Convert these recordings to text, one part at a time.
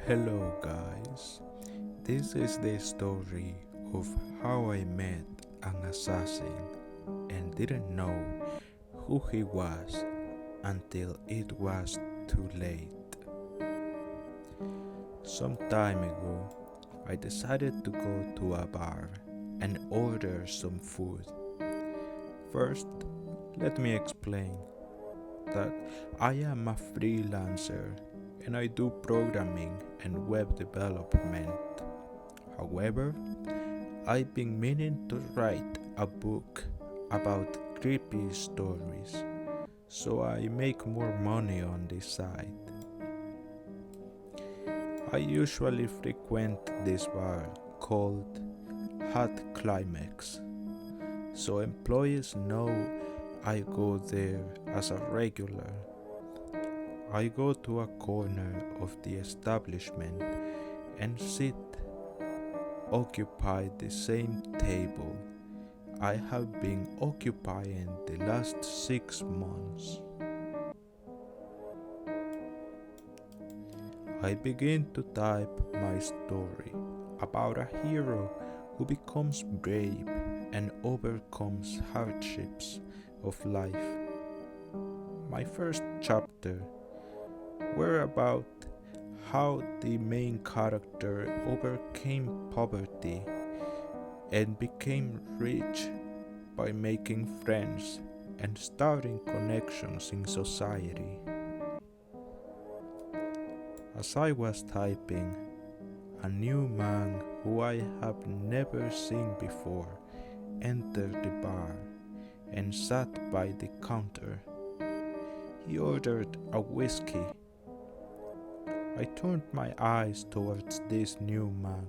Hello, guys. This is the story of how I met an assassin and didn't know who he was until it was too late. Some time ago, I decided to go to a bar and order some food. First, let me explain that I am a freelancer and I do programming and web development. However, I've been meaning to write a book about creepy stories, so I make more money on this side. I usually frequent this bar called Hot Climax, so employees know I go there as a regular. I go to a corner of the establishment and sit occupy the same table I have been occupying the last 6 months. I begin to type my story about a hero who becomes brave and overcomes hardships of life. My first chapter were about how the main character overcame poverty and became rich by making friends and starting connections in society. As I was typing, a new man who I have never seen before entered the bar and sat by the counter. He ordered a whiskey. I turned my eyes towards this new man,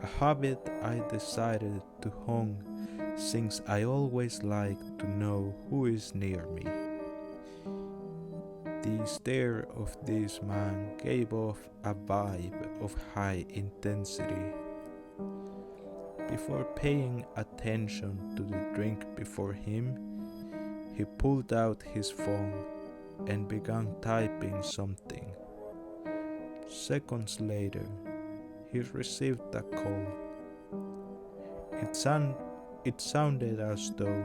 a habit I decided to hone since I always like to know who is near me. The stare of this man gave off a vibe of high intensity. Before paying attention to the drink before him, he pulled out his phone and began typing something. Seconds later, he received a call. It sounded as though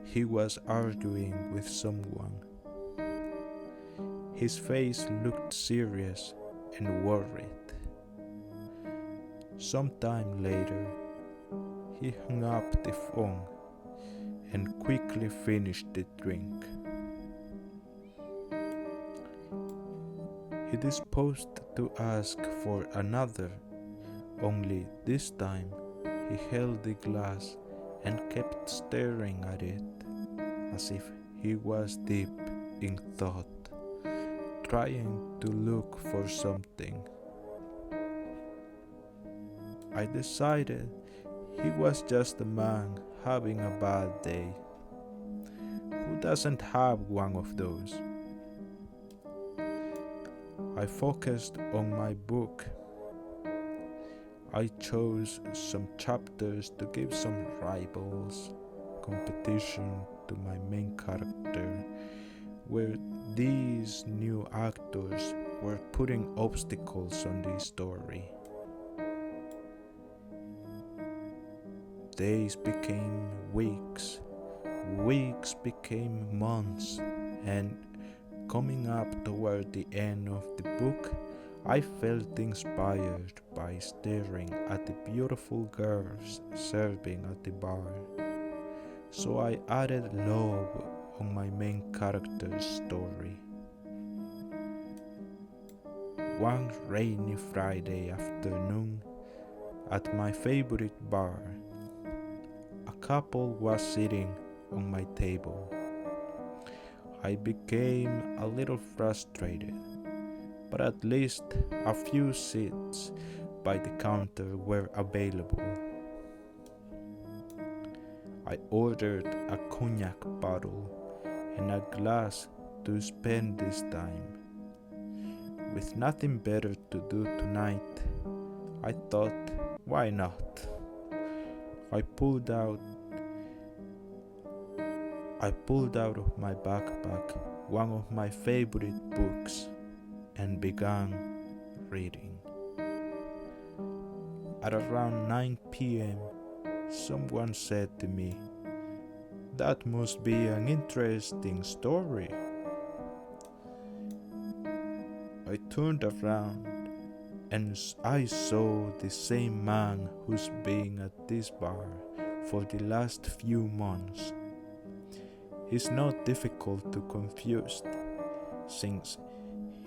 he was arguing with someone. His face looked serious and worried. Sometime later, he hung up the phone and quickly finished the drink. He disposed to ask for another, only this time he held the glass and kept staring at it as if he was deep in thought, trying to look for something. I decided he was just a man having a bad day. Who doesn't have one of those? I focused on my book. I chose some chapters to give some rivals competition to my main character, where these new actors were putting obstacles on the story. Days became weeks, weeks became months, and coming up toward the end of the book, I felt inspired by staring at the beautiful girls serving at the bar. So I added love on my main character's story. One rainy Friday afternoon, at my favorite bar, a couple was sitting on my table. I became a little frustrated, but at least a few seats by the counter were available. I ordered a cognac bottle and a glass to spend this time. With nothing better to do tonight, I thought, why not? I pulled out of my backpack one of my favorite books and began reading. At around 9 p.m., someone said to me, "That must be an interesting story." I turned around and I saw the same man who's been at this bar for the last few months. He's not difficult to confuse, since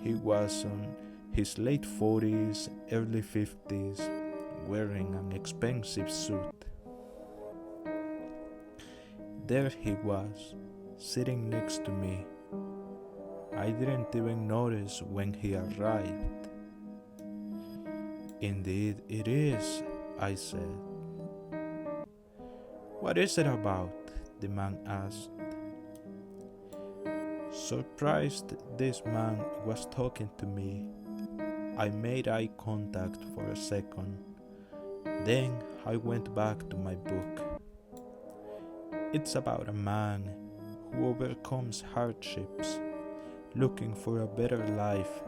he was in his late 40s, early 50s, wearing an expensive suit. There he was, sitting next to me. I didn't even notice when he arrived. "Indeed it is," I said. "What is it about?" the man asked. Surprised this man was talking to me, I made eye contact for a second. Then I went back to my book. It's about a man who overcomes hardships, looking for a better life.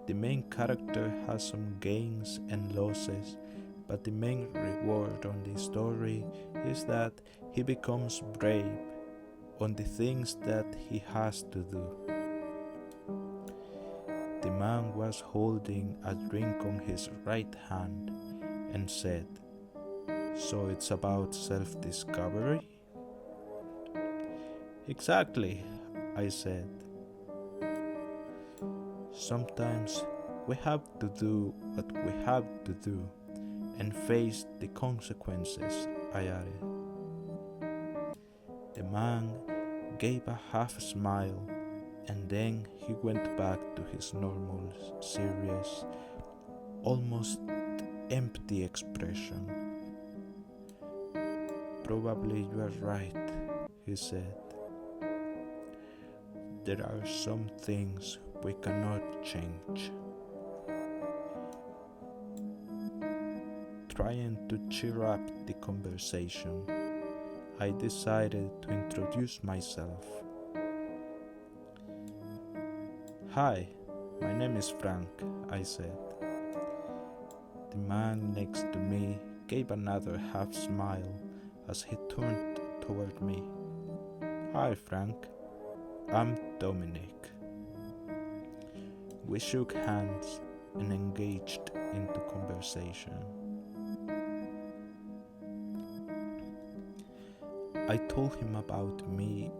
The main character has some gains and losses, but the main reward on the story is that he becomes brave on the things that he has to do. The man was holding a drink on his right hand and said, "So it's about self-discovery?" "Exactly," I said. "Sometimes we have to do what we have to do and face the consequences," I added. The man gave a half smile and then he went back to his normal, serious, almost empty expression. "Probably you are right," he said. "There are some things we cannot change." Trying to cheer up the conversation, I decided to introduce myself. "Hi, my name is Frank," I said. The man next to me gave another half smile as he turned toward me. "Hi, Frank. I'm Dominic." We shook hands and engaged into conversation. I told him about me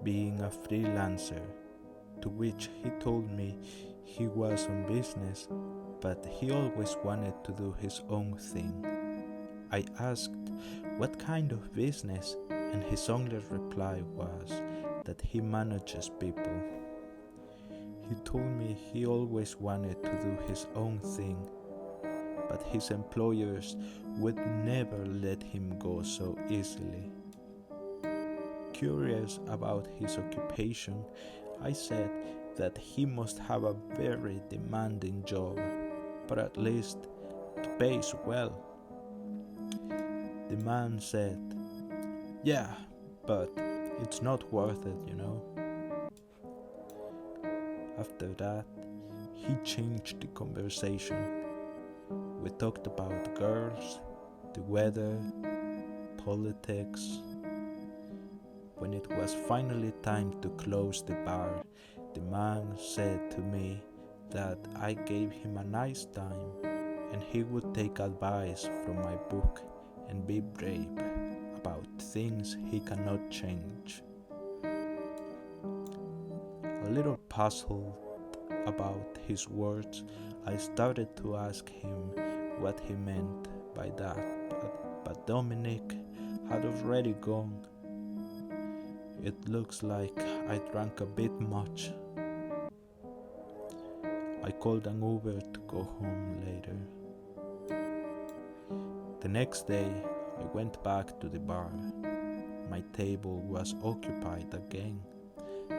being a freelancer, to which he told me he was on business, but he always wanted to do his own thing. I asked what kind of business, and his only reply was that he manages people. He told me he always wanted to do his own thing, but his employers would never let him go so easily. Curious about his occupation, I said that he must have a very demanding job, but at least it pays well. The man said, "Yeah, but it's not worth it, you know." After that, he changed the conversation. We talked about girls, the weather, politics. When it was finally time to close the bar, the man said to me that I gave him a nice time and he would take advice from my book and be brave about things he cannot change. A little puzzled about his words, I started to ask him what he meant by that, but Dominic had already gone. It looks like I drank a bit much. I called an Uber to go home later. The next day, I went back to the bar. My table was occupied again,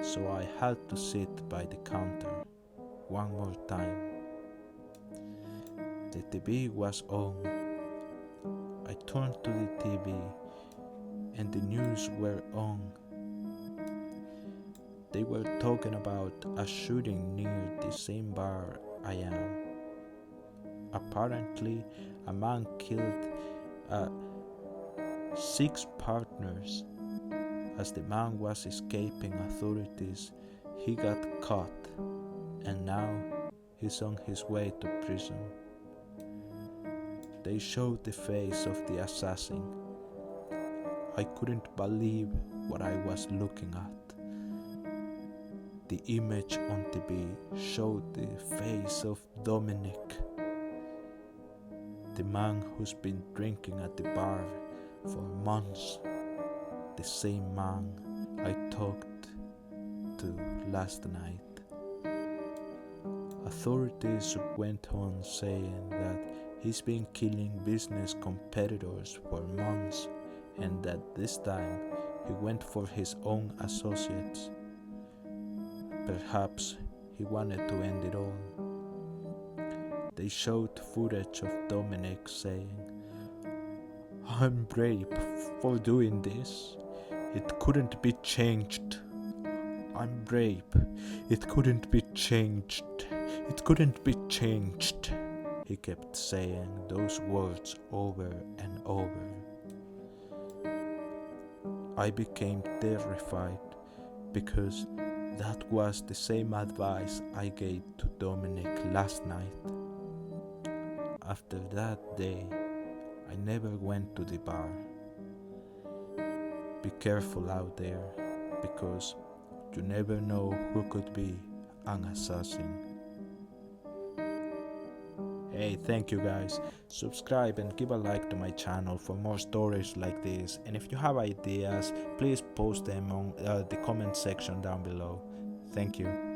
so I had to sit by the counter one more time. The TV was on. I turned to the TV and the news were on. They were talking about a shooting near the same bar I am. Apparently, a man killed uh, 6 partners. As the man was escaping authorities, he got caught, and now he's on his way to prison. They showed the face of the assassin. I couldn't believe what I was looking at. The image on TV showed the face of Dominic, the man who's been drinking at the bar for months, the same man I talked to last night. Authorities went on saying that he's been killing business competitors for months and that this time he went for his own associates. Perhaps he wanted to end it all. They showed footage of Dominic saying, "I'm brave for doing this. It couldn't be changed. I'm brave. It couldn't be changed. It couldn't be changed." He kept saying those words over and over. I became terrified because that was the same advice I gave to Dominic last night. After that day, I never went to the bar. Be careful out there, because you never know who could be an assassin. Hey, thank you guys. Subscribe and give a like to my channel for more stories like this. And if you have ideas, please post them on the comment section down below. Thank you.